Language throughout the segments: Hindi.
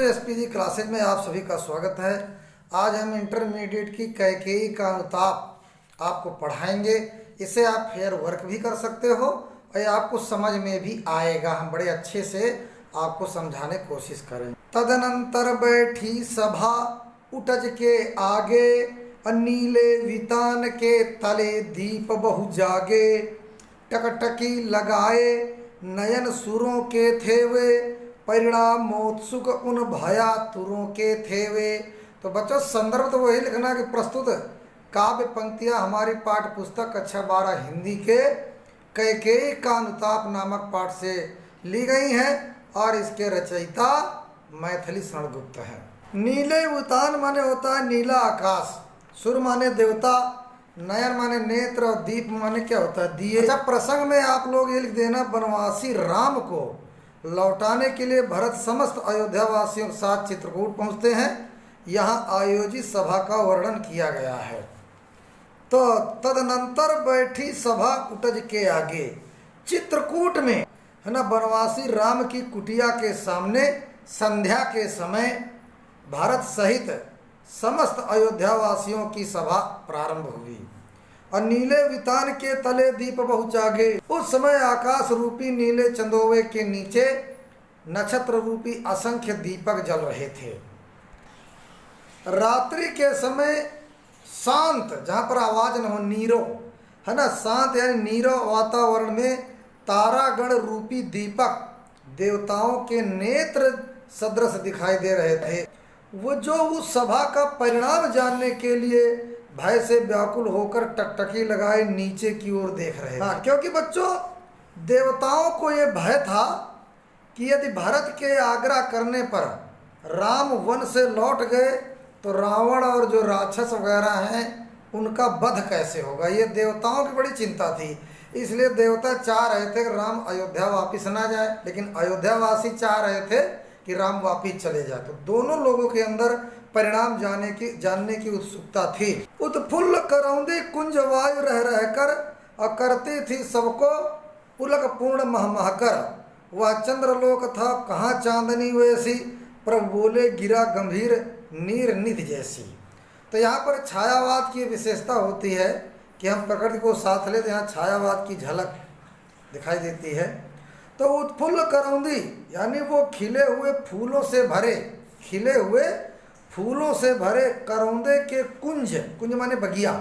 दोस्तों एसपीजी क्लासेज में आप सभी का स्वागत है। आज हम इंटरमीडिएट की कैकेयी का अनुताप आपको पढ़ाएंगे। इसे आप फेयर वर्क भी कर सकते हो और आपको समझ में भी आएगा। हम बड़े अच्छे से आपको समझाने की कोशिश करें। तदनंतर बैठी सभा उठज के आगे, नीले वितान के तले दीप बहु जागे। टकटकी लगाए नयन सुरों के थे वे, परिणामोत्सुक उन भयातुरों के थे वे। तो बच्चों संदर्भ तो वही लिखना कि प्रस्तुत काव्य पंक्तियां हमारी पाठ्य पुस्तक कक्षा 12 हिंदी के कैकेयी का अनुताप नामक पाठ से ली गई हैं और इसके रचयिता मैथिली शरणगुप्त हैं। नीले उतान माने होता है नीला आकाश, सुर माने देवता, नयन माने नेत्र और दीप माने क्या होता है दिए। अच्छा, प्रसंग में आप लोग ये लिख देना, वनवासी राम को लौटाने के लिए भरत समस्त अयोध्या वासियों के साथ चित्रकूट पहुंचते हैं। यहाँ आयोजित सभा का वर्णन किया गया है। तो तदनंतर बैठी सभा उठज के आगे, चित्रकूट में है ना, वनवासी राम की कुटिया के सामने संध्या के समय भारत सहित समस्त अयोध्या वासियों की सभा प्रारंभ हुई और नीले वितान के तले दीप बहु जागे। उस समय आकाश रूपी नीले चंदोवे के नीचे नक्षत्र रूपी असंख्य दीपक जल रहे थे। रात्रि के समय शांत, जहाँ पर आवाज न हो, नीरो है ना, शांत यानी नीरो वातावरण में तारागण रूपी दीपक देवताओं के नेत्र सदृश दिखाई दे रहे थे। वो जो उस सभा का परिणाम जानने के लिए भय से व्याकुल होकर टकटकी लगाए नीचे की ओर देख रहे थे। क्योंकि बच्चों देवताओं को ये भय था कि यदि भरत के आग्रह करने पर राम वन से लौट गए तो रावण और जो राक्षस वगैरह हैं उनका वध कैसे होगा। ये देवताओं की बड़ी चिंता थी। इसलिए देवता चाह रहे थे कि राम अयोध्या वापिस ना जाए, लेकिन अयोध्यावासी चाह रहे थे कि राम वापिस चले जाए। तो दोनों लोगों के अंदर परिणाम जानने की उत्सुकता थी। उत्फुल्ल करौंदी कुंज वायु रह रहकर और करती थी सबको पुलक पूर्ण महमहकर। वह चंद्रलोक था कहाँ चांदनी वैसी, प्रभु बोले गिरा गंभीर नीर निधि जैसी। तो यहाँ पर छायावाद की विशेषता होती है कि हम प्रकृति को साथ ले तो यहाँ छायावाद की झलक दिखाई देती है। तो उत्फुल्ल करौंदी यानी वो खिले हुए फूलों से भरे, खिले हुए फूलों से भरे करौंदे के कुंज, कुंज माने बगिया,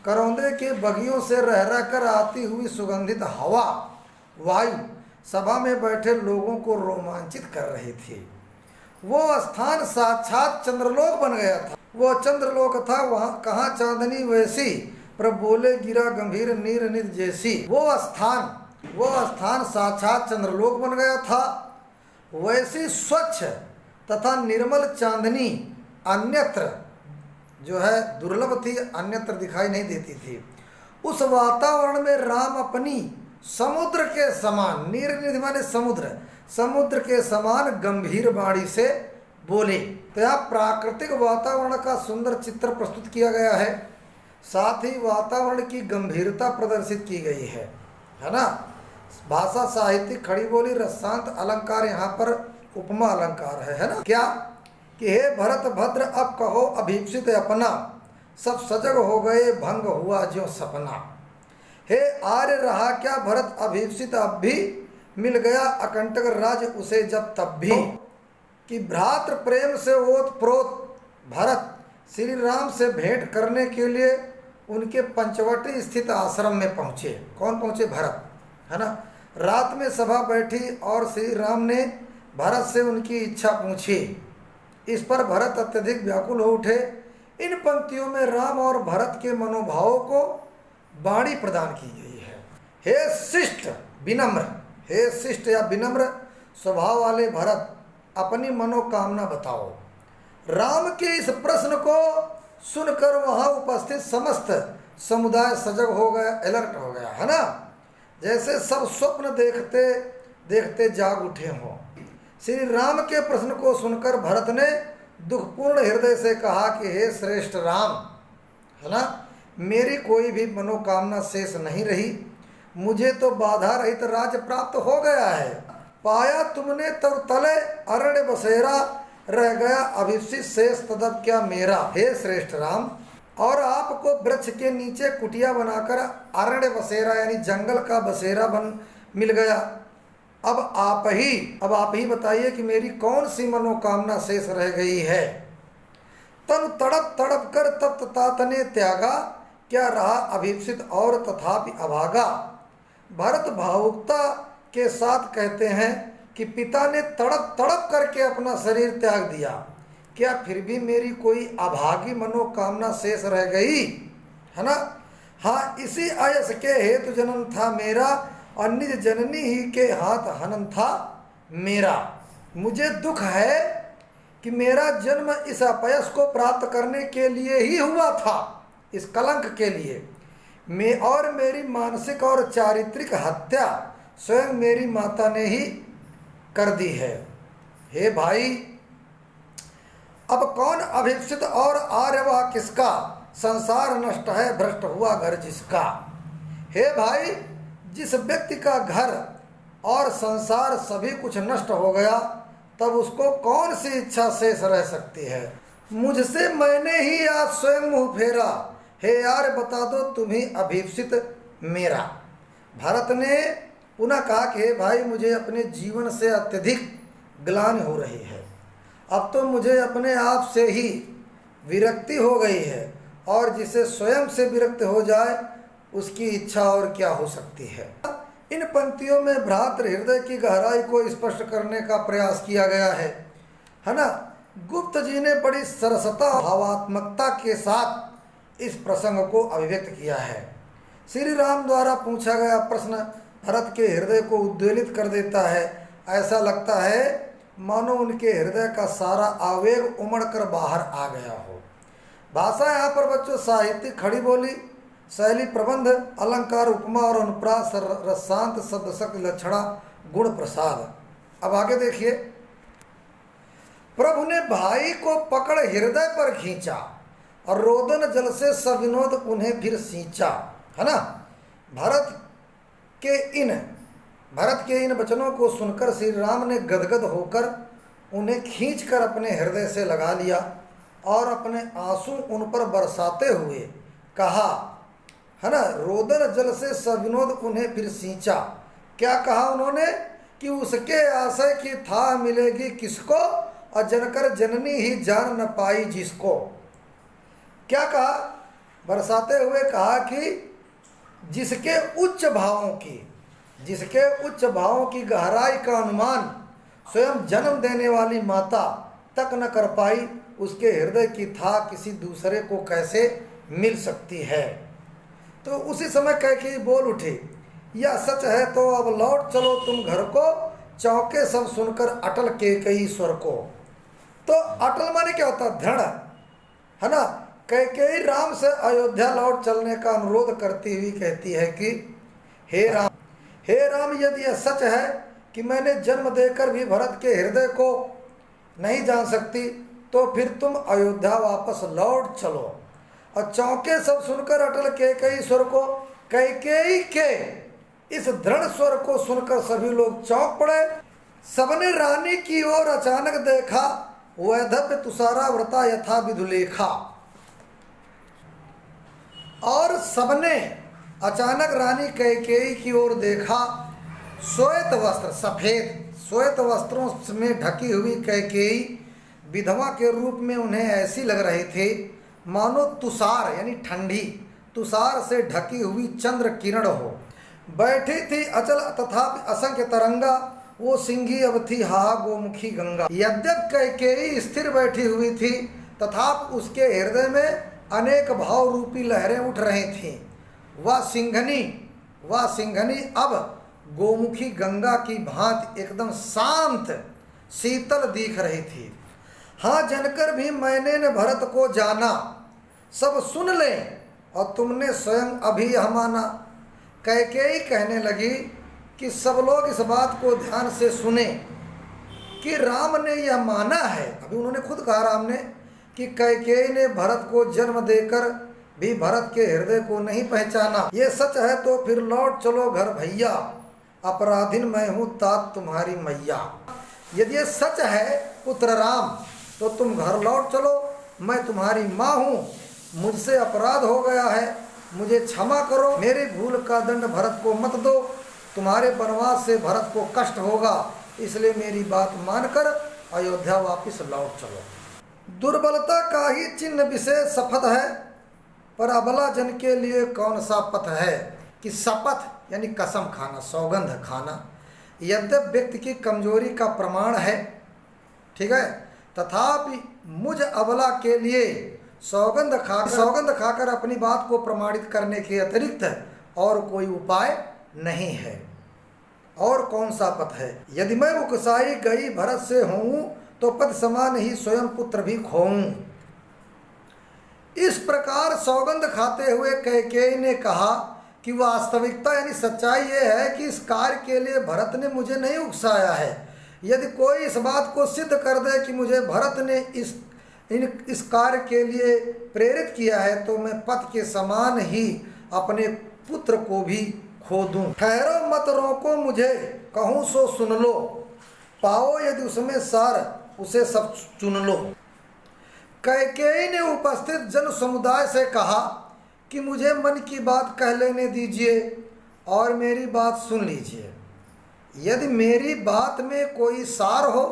करौंदे के बगियों से रह रह कर आती हुई सुगंधित हवा वायु सभा में बैठे लोगों को रोमांचित कर रही थी। वो स्थान साक्षात चंद्रलोक बन गया था। वो चंद्रलोक था वहाँ कहाँ चांदनी वैसी, प्रभु बोले गिरा गंभीर नीर निधि जैसी। वो स्थान साक्षात चंद्रलोक बन गया था। वैसी स्वच्छ तथा निर्मल चांदनी अन्यत्र जो है दुर्लभ थी, अन्यत्र दिखाई नहीं देती थी। उस वातावरण में राम अपनी समुद्र के समान, नीर निधि माने समुद्र, समुद्र के समान गंभीर वाणी से बोले। तो यहाँ प्राकृतिक वातावरण का सुंदर चित्र प्रस्तुत किया गया है, साथ ही वातावरण की गंभीरता प्रदर्शित की गई है ना। भाषा साहित्यिक खड़ी बोली रसांत अलंकार यहाँ पर उपमा अलंकार है ना। क्या कि हे भरत भद्र अब कहो अभीप्सित अपना, सब सजग हो गए भंग हुआ जो सपना। हे आर्य रहा क्या भरत अभीप्सित अब भी, मिल गया अकंटक राज उसे जब तब भी। कि भ्रातृ प्रेम से ओतप्रोत भरत श्री राम से भेंट करने के लिए उनके पंचवटी स्थित आश्रम में पहुँचे। कौन पहुँचे? भरत है ना। रात में सभा बैठी और श्री राम ने भरत से उनकी इच्छा पूछी। इस पर भरत अत्यधिक व्याकुल हो उठे। इन पंक्तियों में राम और भरत के मनोभावों को वाणी प्रदान की गई है। हे शिष्ट विनम्र, हे शिष्ट या विनम्र स्वभाव वाले भरत, अपनी मनोकामना बताओ। राम के इस प्रश्न को सुनकर वहाँ उपस्थित समस्त समुदाय सजग हो गया, अलर्ट हो गया है ना। जैसे सब स्वप्न देखते देखते जाग उठे हों। श्री राम के प्रश्न को सुनकर भरत ने दुखपूर्ण हृदय से कहा कि हे श्रेष्ठ राम, है ना, मेरी कोई भी मनोकामना शेष नहीं रही। मुझे तो बाधा रहित राज्य प्राप्त हो गया है। पाया तुमने तब तले अरण्य बसेरा, रह गया अभिषिक्त शेष तदब क्या मेरा। हे श्रेष्ठ राम, और आपको वृक्ष के नीचे कुटिया बनाकर अरण्य बसेरा यानी जंगल का बसेरा बन मिल गया। अब आप ही बताइए कि मेरी कौन सी मनोकामना शेष रह गई है। तब तड़प तड़प कर तप्त तात ने त्यागा, क्या रहा अभिप्सित और तथापि अभागा। भरत भावुकता के साथ कहते हैं कि पिता ने तड़प तड़प करके अपना शरीर त्याग दिया, क्या फिर भी मेरी कोई अभागी मनोकामना शेष रह गई, है ना। हाँ, इसी आयस के हेतु जन्म था मेरा, और निज जननी ही के हाथ हनन था मेरा। मुझे दुख है कि मेरा जन्म इस अपयस को प्राप्त करने के लिए ही हुआ था, इस कलंक के लिए। और मेरी मानसिक और चारित्रिक हत्या स्वयं मेरी माता ने ही कर दी है। हे भाई, अब कौन अभिप्सित और आर्यवा किसका, संसार नष्ट है भ्रष्ट हुआ घर जिसका। हे भाई, जिस व्यक्ति का घर और संसार सभी कुछ नष्ट हो गया, तब उसको कौन सी इच्छा शेष रह सकती है। मुझसे मैंने ही आज स्वयं मुँह फेरा, हे यार बता दो तुम ही अभिप्सित मेरा। भरत ने पुनः कहा कि हे भाई, मुझे अपने जीवन से अत्यधिक ग्लानि हो रही है। अब तो मुझे अपने आप से ही विरक्ति हो गई है, और जिसे स्वयं से विरक्त हो जाए उसकी इच्छा और क्या हो सकती है। इन पंक्तियों में भ्रातृ हृदय की गहराई को स्पष्ट करने का प्रयास किया गया है ना। गुप्त जी ने बड़ी सरसता भावात्मकता के साथ इस प्रसंग को अभिव्यक्त किया है। श्री राम द्वारा पूछा गया प्रश्न भरत के हृदय को उद्वेलित कर देता है। ऐसा लगता है मानो उनके हृदय का सारा आवेग उमड़ कर बाहर आ गया हो। भाषा यहाँ पर बच्चों साहित्यिक खड़ी बोली, शैली प्रबंध, अलंकार, उपमा और अनुप्रास, रसांत, शब्द शक्ति, लक्षणा, गुण प्रसाद। अब आगे देखिए, प्रभु ने भाई को पकड़ हृदय पर खींचा और रोदन जल से सविनोद उन्हें फिर सींचा, है ना। भरत के इन वचनों को सुनकर श्री राम ने गदगद होकर उन्हें खींचकर अपने हृदय से लगा लिया और अपने आंसू उन पर बरसाते हुए कहा, है ना, रोदन जल से सविनोद उन्हें फिर सींचा। क्या कहा उन्होंने कि उसके आशय की था मिलेगी किसको, और जनकर जननी ही जान न पाई जिसको। क्या कहा, बरसाते हुए कहा कि जिसके उच्च भावों की गहराई का अनुमान स्वयं जन्म देने वाली माता तक न कर पाई, उसके हृदय की था किसी दूसरे को कैसे मिल सकती है। तो उसी समय कैकेयी बोल उठी, यह सच है तो अब लौट चलो तुम घर को, चौके सब सुनकर अटल कैकेयी स्वर को। तो अटल माने क्या होता है, दृढ़, है ना। कैकेयी राम से अयोध्या लौट चलने का अनुरोध करती हुई कहती है कि हे राम, यदि यह सच है कि मैंने जन्म देकर भी भरत के हृदय को नहीं जान सकती, तो फिर तुम अयोध्या वापस लौट चलो। और चौके सब सुनकर अटल कैकेयी स्वर को, कैकेयी के इस दृढ़ स्वर को सुनकर सभी लोग चौंक पड़े। सबने रानी की ओर अचानक देखा, वैधव्य तुषारा व्रता यथा विधुलेखा। और सबने अचानक रानी कैकेयी की ओर देखा। श्वेत वस्त्र, सफेद श्वेत वस्त्रों में ढकी हुई कैकेयी विधवा के रूप में उन्हें ऐसी लग रही थी मानो तुषार यानी ठंडी तुषार से ढकी हुई चंद्र किरण हो। बैठी थी अचल तथापि असंख्य तरंगा, वो सिंही अब थी हा गोमुखी गंगा। यद्यप कैकेयी स्थिर बैठी हुई थी, तथापि उसके हृदय में अनेक भाव रूपी लहरें उठ रही थीं। वह सिंघनी अब गोमुखी गंगा की भांति एकदम शांत शीतल दिख रही थी। हाँ, जनकर भी मैंने न भरत को जाना, सब सुन लें और तुमने स्वयं अभी यह माना। कैकेयी कहने लगी कि सब लोग इस बात को ध्यान से सुने कि राम ने यह माना है। अभी उन्होंने खुद कहा राम ने कि कैकेयी ने भरत को जन्म देकर भी भरत के हृदय को नहीं पहचाना। ये सच है तो फिर लौट चलो घर भैया, अपराधिन मैं हूँ तात तुम्हारी मैया। यदि ये सच है पुत्र राम तो तुम घर लौट चलो, मैं तुम्हारी माँ हूँ, मुझसे अपराध हो गया है, मुझे क्षमा करो, मेरी भूल का दंड भरत को मत दो, तुम्हारे वनवास से भरत को कष्ट होगा, इसलिए मेरी बात मानकर अयोध्या वापस लौट चलो। दुर्बलता का ही चिन्ह विशेष शपथ है, पर अबला जन के लिए कौन सा पथ है कि शपथ यानी कसम खाना, सौगंध खाना यद्यप व्यक्ति की कमजोरी का प्रमाण है, ठीक है, तथापि मुझ अबला के लिए सौगंध खाकर अपनी बात को प्रमाणित करने के अतिरिक्त और कोई उपाय नहीं है। और कौन सा पथ है? यदि मैं उकसाई गई भरत से हूँ तो पद समान ही स्वयं पुत्र भी खोऊं। इस प्रकार सौगंध खाते हुए कैकेयी ने कहा कि वास्तविकता यानी सच्चाई ये है कि इस कार्य के लिए भरत ने मुझे नहीं उकसाया है। यदि कोई इस बात को सिद्ध कर दे कि मुझे भरत ने इस कार्य के लिए प्रेरित किया है तो मैं पथ के समान ही अपने पुत्र को भी खो दूं। ठहरो मत रोको मुझे, कहूँ सो सुन लो, पाओ यदि उसमें सार उसे सब चुन लो। कैकेयी ने उपस्थित जन समुदाय से कहा कि मुझे मन की बात कह लेने दीजिए और मेरी बात सुन लीजिए। यदि मेरी बात में कोई सार हो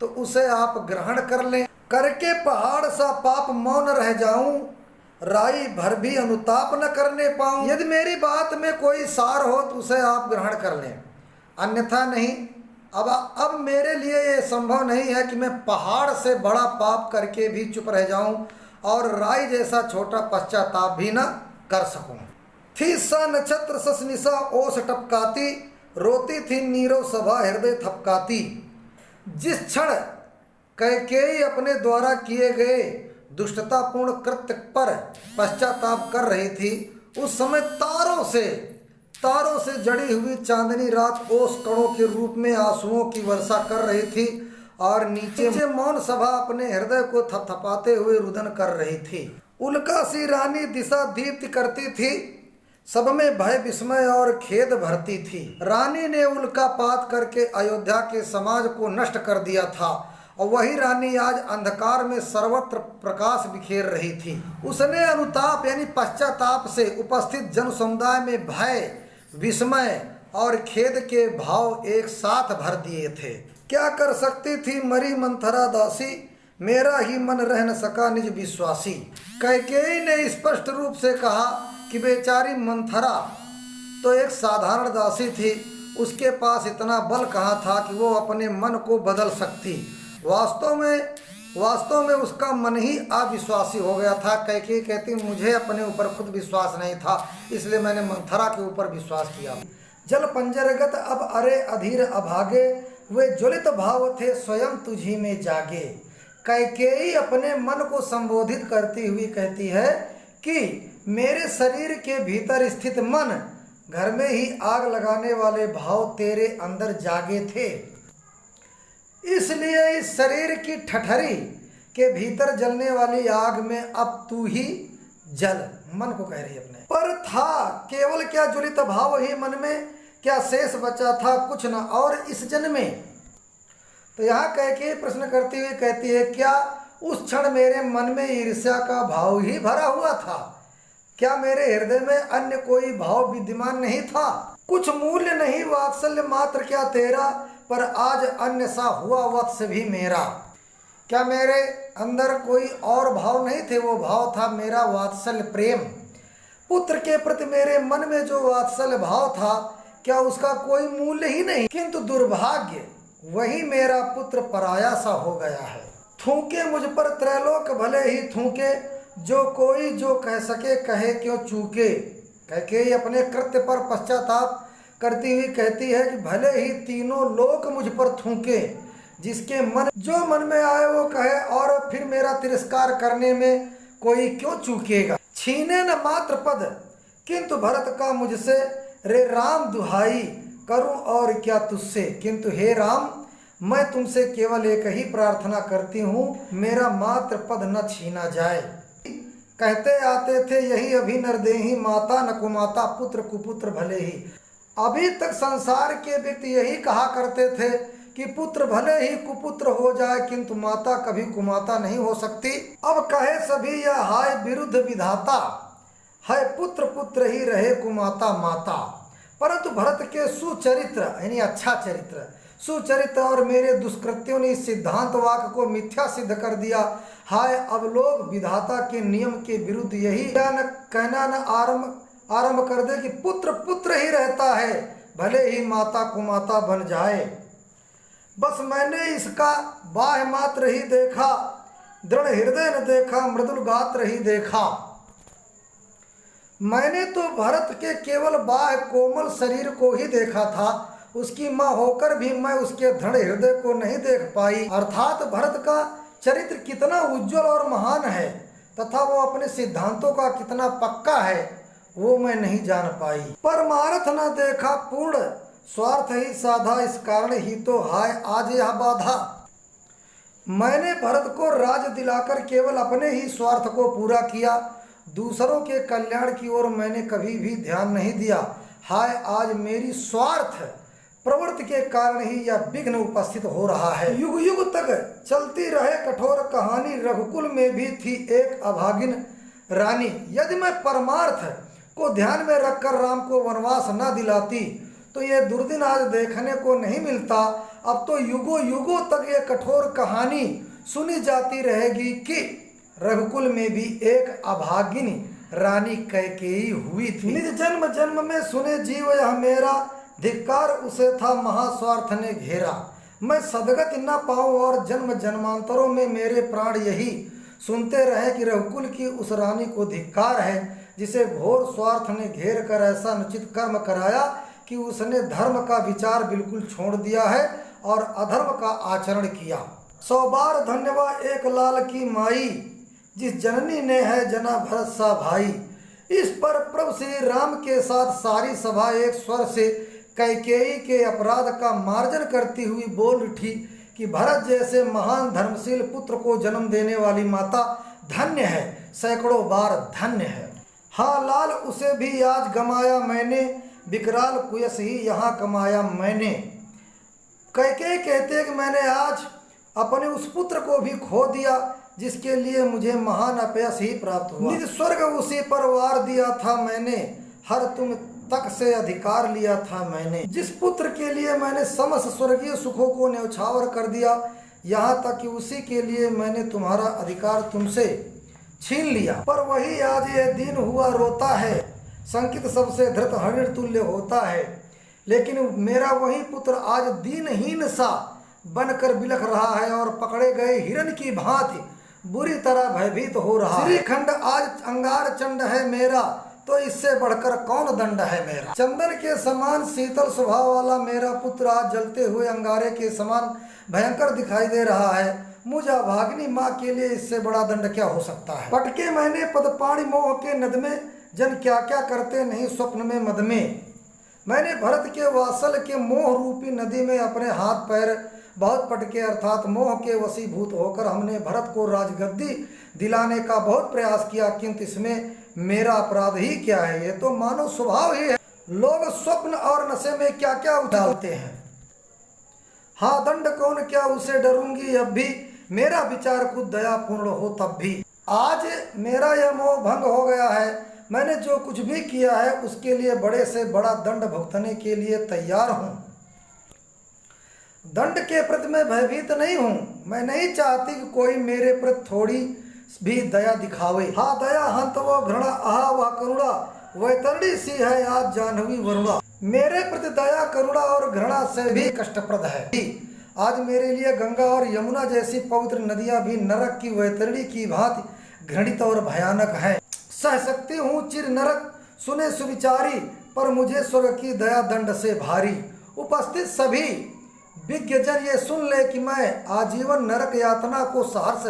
तो उसे आप ग्रहण कर लें। करके पहाड़ सा पाप मौन रह जाऊं, राई भर भी अनुताप न करने पाऊं। यदि मेरी बात में कोई सार हो तो उसे आप ग्रहण कर लें, अन्यथा नहीं। अब मेरे लिए ये संभव नहीं है कि मैं पहाड़ से बड़ा पाप करके भी चुप रह जाऊं और राई जैसा छोटा पश्चाताप भी न कर सकूं। थी सा नक्षत्र सस निशा ओस टपकाती, रोती थी नीरो सभा हृदय थपकाती। जिस क्षण कैकेयी अपने द्वारा किए गए दुष्टतापूर्ण कृत्य पर पश्चाताप कर रही थी, उस समय तारों से जड़ी हुई चांदनी रात ओस कणों के रूप में आंसुओं की वर्षा कर रही थी और नीचे मौन सभा अपने हृदय को थपथपाते हुए रुदन कर रही थी। उल्का सी रानी दिशा दीप्ति करती थी, सब में भय विस्मय और खेद भरती थी। रानी ने उल्कापात करके अयोध्या के समाज को नष्ट कर दिया था और वही रानी आज अंधकार में सर्वत्र प्रकाश बिखेर रही थी। उसने अनुताप यानी पश्चाताप से उपस्थित जन समुदाय में भय, विस्मय और खेद के भाव एक साथ भर दिए थे। क्या कर सकती थी मरी मंथरा दासी, मेरा ही मन रह न सका निज विश्वासी। कैकेयी ने स्पष्ट रूप से कहा कि बेचारी मंथरा तो एक साधारण दासी थी, उसके पास इतना बल कहाँ था कि वो अपने मन को बदल सकती। वास्तव में उसका मन ही अविश्वासी हो गया था। कैकेयी कहती मुझे अपने ऊपर खुद विश्वास नहीं था, इसलिए मैंने मंथरा के ऊपर विश्वास किया। जल पंजरगत अब अरे अधीर अभागे, वे ज्वलित भाव थे स्वयं तुझी में जागे। कैकेयी अपने मन को संबोधित करती हुई कहती है कि मेरे शरीर के भीतर स्थित मन, घर में ही आग लगाने वाले भाव तेरे अंदर जागे थे, इसलिए इस शरीर की ठठरी के भीतर जलने वाली आग में अब तू ही जल। मन को कह रही अपने पर था केवल क्या ज्वलित भाव ही मन में, क्या शेष बचा था कुछ न और इस जन्म में। तो यहाँ कैकेयी प्रश्न करती हुई कहती है क्या उस क्षण मेरे मन में ईर्ष्या का भाव ही भरा हुआ था? क्या मेरे हृदय में अन्य कोई भाव विद्यमान नहीं था? कुछ मूल्य नहीं वात्सल्य मात्र क्या तेरा, पर आज अन्य सा हुआ वत्स भी मेरा। क्या मेरे अंदर कोई और भाव नहीं थे? वो भाव था मेरा वात्सल्य प्रेम। पुत्र के प्रति मेरे मन में जो वात्सल्य भाव था, क्या उसका कोई मूल्य ही नहीं? किंतु दुर्भाग्य वही मेरा पुत्र पराया सा हो गया है। थूके मुझ पर त्रैलोक भले ही थूके, जो कोई जो कह सके कहे क्यों चूके। कैकेयी अपने कृत्य पर पश्चाताप करती हुई कहती है कि भले ही तीनों लोक मुझ पर थूके, जिसके जो मन में आए वो कहे, और फिर मेरा तिरस्कार करने में कोई क्यों चूकेगा। छीने न मात्र पद किंतु भरत का मुझसे, रे राम दुहाई करूं और क्या तुझसे। किंतु हे राम, मैं तुमसे केवल एक ही प्रार्थना करती हूँ, मेरा मात्र पद न छीना जाए। कहते आते थे यही अभी नरदेही, माता न कुमाता पुत्र कुपुत्र भले ही। अभी तक संसार के व्यक्ति यही कहा करते थे कि पुत्र भले ही कुपुत्र हो जाए किंतु माता कभी कुमाता नहीं हो सकती। अब कहे सभी यह हाय विरुद्ध विधाता, है पुत्र पुत्र ही रहे कुमाता माता। परंतु भरत के सुचरित्र यानी अच्छा चरित्र, सुचरित्र और मेरे दुष्कृत्यों ने इस सिद्धांत वाक्य को मिथ्या सिद्ध कर दिया। हाय अब लोग विधाता के नियम के विरुद्ध यही कहना न आरंभ कर दे कि पुत्र पुत्र ही रहता है भले ही माता कुमाता बन जाए। बस मैंने इसका बाह्य मात्र ही देखा, दृढ़ हृदय न देखा, मृदुल गात्र ही देखा। मैंने तो भरत के केवल बाह्य कोमल शरीर को ही देखा था, उसकी माँ होकर भी मैं उसके दृढ़ हृदय को नहीं देख पाई। अर्थात भरत का चरित्र कितना उज्जवल और महान है तथा वो अपने सिद्धांतों का कितना पक्का है वो मैं नहीं जान पाई। परमार्थ न देखा पूर्ण स्वार्थ ही साधा, इस कारण ही तो हाय आज यह बाधा। मैंने भरत को राज दिलाकर केवल अपने ही स्वार्थ को पूरा किया, दूसरों के कल्याण की ओर मैंने कभी भी ध्यान नहीं दिया। हाय आज मेरी स्वार्थ प्रवृत्ति के कारण ही यह विघ्न उपस्थित हो रहा है। युग युग तक चलती रहे कठोर कहानी, रघुकुल में भी थी एक अभागिन रानी। यदि मैं परमार्थ को ध्यान में रखकर राम को वनवास न दिलाती तो ये दुर्दिन आज देखने को नहीं मिलता। अब तो युगों युगों तक ये कठोर कहानी सुनी जाती रहेगी कि रघुकुल में भी एक अभागिन रानी कैकेयी हुई थी। निज जन्म जन्म में सुने जीव यह मेरा, धिक्कार उसे था महास्वार्थ ने घेरा। मैं सदगति न पाऊं और जन्म जन्मांतरों में मेरे प्राण यही सुनते रहे कि रघुकुल की उस रानी को धिक्कार है जिसे घोर स्वार्थ ने घेर कर ऐसा अनुचित कर्म कराया कि उसने धर्म का विचार बिल्कुल छोड़ दिया है और अधर्म का आचरण किया। 100 बार धन्यवाद एक लाल की माई, जिस जननी ने है जना भरत सा भाई। इस पर प्रभु श्री राम के साथ सारी सभा एक स्वर से कैकेयी के अपराध का मार्जन करती हुई बोल उठी कि भरत जैसे महान धर्मशील पुत्र को जन्म देने वाली माता धन्य है, सैकड़ों बार धन्य है। हाँ लाल उसे भी आज गमाया मैंने, विकराल कुयस ही यहाँ कमाया मैंने। कैकेयी कहते कि मैंने आज अपने उस पुत्र को भी खो दिया जिसके लिए मुझे महान अपयश ही प्राप्त हुआ। निज स्वर्ग उसी पर वार दिया था मैंने, हर तुम तक से अधिकार लिया था मैंने। जिस पुत्र के लिए मैंने समस्त स्वर्गीय सुखों को न्यौछावर कर दिया, यहाँ तक कि उसी के लिए मैंने तुम्हारा अधिकार तुमसे छीन लिया। पर वही आज ये दिन हुआ रोता है, संकित सबसे धृत हरिण तुल्य होता है। लेकिन मेरा वही पुत्र आज दीनहीन सा बनकर बिलख रहा है और पकड़े गए हिरण की भांति बुरी तरह भयभीत हो रहा है। श्रीखंड आज अंगार चंड है मेरा, तो इससे बढ़कर कौन दंड है मेरा। चंदन के समान शीतल स्वभाव वाला मेरा पुत्र आज जलते हुए अंगारे के समान भयंकर दिखाई दे रहा है। मुझे भागनी माँ के लिए इससे बड़ा दंड क्या हो सकता है। पटके मैंने पदपाणी मोह के नद में, जन क्या क्या करते नहीं स्वप्न में मद में। मैंने भरत के वात्सल के मोह रूपी नदी में अपने हाथ पैर बहुत पटके, अर्थात मोह के वशीभूत होकर हमने भरत को राजगद्दी दिलाने का बहुत प्रयास किया, किंतु इसमें मेरा अपराध ही क्या है। ये तो मानव स्वभाव ही है, लोग स्वप्न और नशे में क्या क्या उछालते हैं। हाँ दंड कौन क्या उसे डरूंगी अब भी, मेरा विचार खुद दयापूर्ण हो तब भी। आज मेरा यह मोह भंग हो गया है, मैंने जो कुछ भी किया है उसके लिए बड़े से बड़ा दंड भुगतने के लिए तैयार हूँ। दंड के प्रति मैं भयभीत नहीं हूँ, मैं नहीं चाहती कि कोई मेरे प्रति थोड़ी भी दया दिखावे। हाँ दया हंत वो घृणा आहा वह करुणा, वैतरणी सी है आज जाह्नवी वरुणा। मेरे प्रति दया करुणा और घृणा से भी कष्टप्रद है। आज मेरे लिए गंगा और यमुना जैसी पवित्र नदियां भी नरक की वैतरणी की भांति घृणित और भयानक है। सह सकती हूँ चिर नरक सुने सुविचारी, पर मुझे स्वर्ग की दया दंड से भारी। उपस्थित सभी विज्ञजन ये सुन ले कि मैं आजीवन नरक यातना को सहर्ष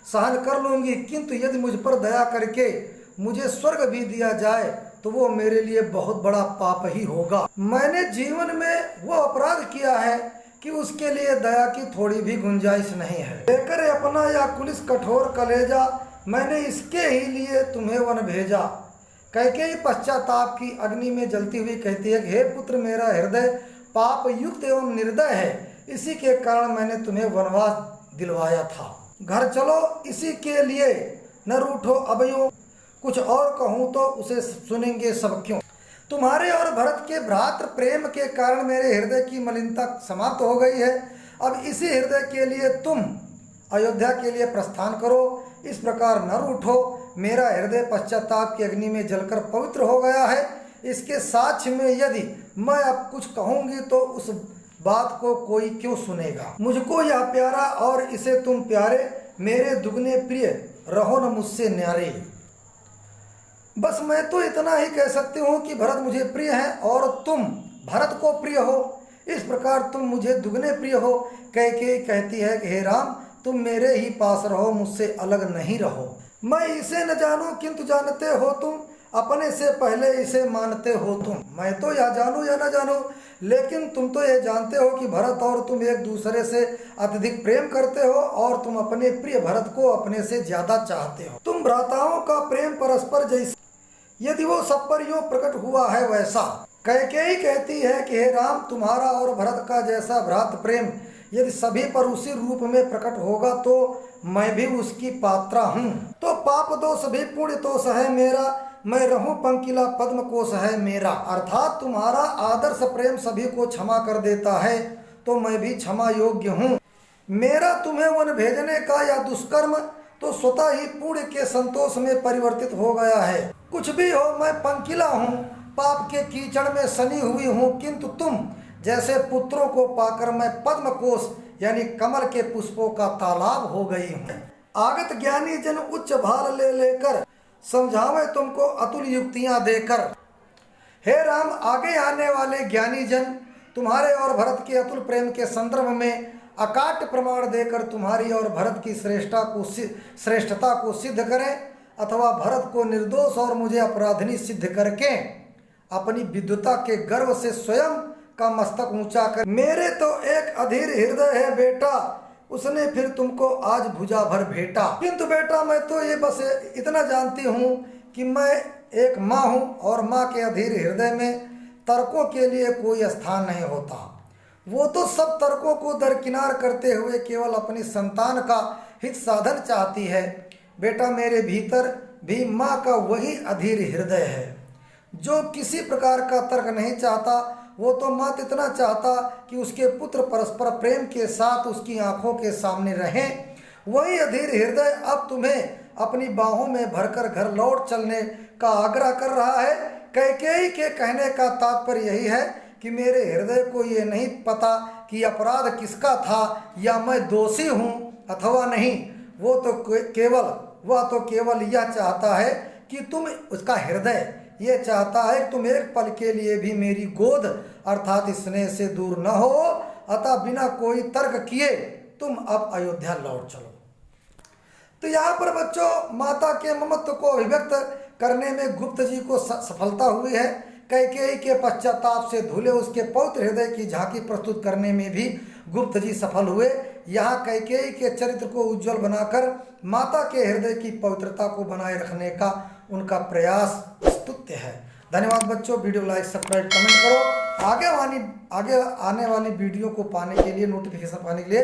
सहन कर लूंगी, किंतु यदि मुझ पर दया करके मुझे स्वर्ग भी दिया जाए तो वो मेरे लिए बहुत बड़ा पाप ही होगा। मैंने जीवन में वो अपराध किया है कि उसके लिए दया की थोड़ी भी गुंजाइश नहीं है। लेकर अपना या कुलिस कठोर कलेजा, मैंने इसके ही लिए तुम्हें वन भेजा। कैकेयी पश्चाताप की अग्नि में जलती हुई कहती है, हे पुत्र मेरा हृदय पाप युक्त एवं निर्दय है, इसी के कारण मैंने तुम्हें वनवास दिलवाया था। घर चलो, इसी के लिए न रूठो अबयो, कुछ और कहूँ तो उसे सुनेंगे सब क्यों। तुम्हारे और भरत के भ्रातृ प्रेम के कारण मेरे हृदय की मलिनता समाप्त हो गई है। अब इसी हृदय के लिए तुम अयोध्या के लिए प्रस्थान करो। इस प्रकार न रूठो, मेरा हृदय पश्चाताप की अग्नि में जलकर पवित्र हो गया है। इसके साक्ष्य में यदि मैं अब कुछ कहूँगी तो उस बात को कोई क्यों सुनेगा। मुझको यह प्यारा और इसे तुम प्यारे, मेरे दुगने प्रिय रहो न मुझसे न्यारे। बस मैं तो इतना ही कह सकती हूँ कि भरत मुझे प्रिय है और तुम भरत को प्रिय हो। इस प्रकार तुम मुझे दुगने प्रिय हो। कैकेयी कहती है कि हे राम, तुम मेरे ही पास रहो, मुझसे अलग नहीं रहो। मैं इसे न जानूं किंतु जानते हो तुम, अपने से पहले इसे मानते हो तुम। मैं तो यह जानूं या न जानूं, लेकिन तुम तो यह जानते हो कि भरत और तुम एक दूसरे से अत्यधिक प्रेम करते हो और तुम अपने प्रिय भरत को अपने से ज्यादा चाहते हो। तुम भ्राताओं का प्रेम परस्पर जैसे यदि वो सब पर यूं प्रकट हुआ है वैसा। कैकेयी कहती है कि हे राम, तुम्हारा और भरत का जैसा भ्रात प्रेम यदि सभी पर उसी रूप में प्रकट होगा तो मैं भी उसकी पात्रा हूँ। तो पाप दोष भी पुण्य दोष है मेरा, मैं रहूं पंकिला पद्म कोश है मेरा। अर्थात तुम्हारा आदर्श प्रेम सभी को क्षमा कर देता है, तो मैं भी क्षमा योग्य हूँ। मेरा तुम्हें वन भेजने का या दुष्कर्म तो स्वतः ही पुण्य के संतोष में परिवर्तित हो गया है। कुछ भी हो, मैं पंकिला हूँ, पाप के कीचड़ में सनी हुई हूँ, किंतु तुम जैसे पुत्रों को पाकर मैं पद्म कोश यानी कमल के पुष्पों का तालाब हो गई हूँ। आगत ज्ञानी जन उच्च भाल ले लेकर समझावे तुमको अतुल युक्तियां देकर। हे राम, आगे आने वाले ज्ञानी जन तुम्हारे और भरत के अतुल प्रेम के संदर्भ में अकाट्य प्रमाण देकर तुम्हारी और भरत की श्रेष्ठता को सिद्ध करें, अथवा भरत को निर्दोष और मुझे अपराधिनी सिद्ध करके अपनी विद्वता के गर्व से स्वयं का मस्तक ऊंचा कर। मेरे तो एक अधीर हृदय है बेटा, उसने फिर तुमको आज भुजा भर भेटा। किंतु बेटा, मैं तो ये बस इतना जानती हूँ कि मैं एक माँ हूँ और माँ के अधीर हृदय में तर्कों के लिए कोई स्थान नहीं होता। वो तो सब तर्कों को दरकिनार करते हुए केवल अपनी संतान का हित साधन चाहती है। बेटा, मेरे भीतर भी माँ का वही अधीर हृदय है जो किसी प्रकार का तर्क नहीं चाहता। वो तो मात्र इतना चाहता कि उसके पुत्र परस्पर प्रेम के साथ उसकी आंखों के सामने रहें। वही अधीर हृदय अब तुम्हें अपनी बाहों में भरकर घर लौट चलने का आग्रह कर रहा है। कैकेयी के कहने का तात्पर्य यही है कि मेरे हृदय को ये नहीं पता कि अपराध किसका था या मैं दोषी हूँ अथवा नहीं। वह तो केवल यह चाहता है कि तुम, उसका हृदय ये चाहता है कि तुम एक पल के लिए भी मेरी गोद अर्थात स्नेह से दूर न हो। अतः बिना कोई तर्क किए तुम अब अयोध्या लौट चलो। तो यहाँ पर बच्चों, माता के ममत्व को अभिव्यक्त करने में गुप्त जी को सफलता हुई है। कैकेयी के पश्चाताप से धुले उसके पवित्र हृदय की झांकी प्रस्तुत करने में भी गुप्त जी सफल हुए। यहाँ कैकेयी के चरित्र को उज्जवल बनाकर माता के हृदय की पवित्रता को बनाए रखने का उनका प्रयास स्तुत्य है। धन्यवाद बच्चों। वीडियो लाइक, सब्सक्राइब, कमेंट करो। आगे आने वाली वीडियो को पाने के लिए, नोटिफिकेशन पाने के लिए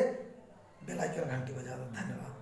बेल आइकन घंटी बजा दो। धन्यवाद।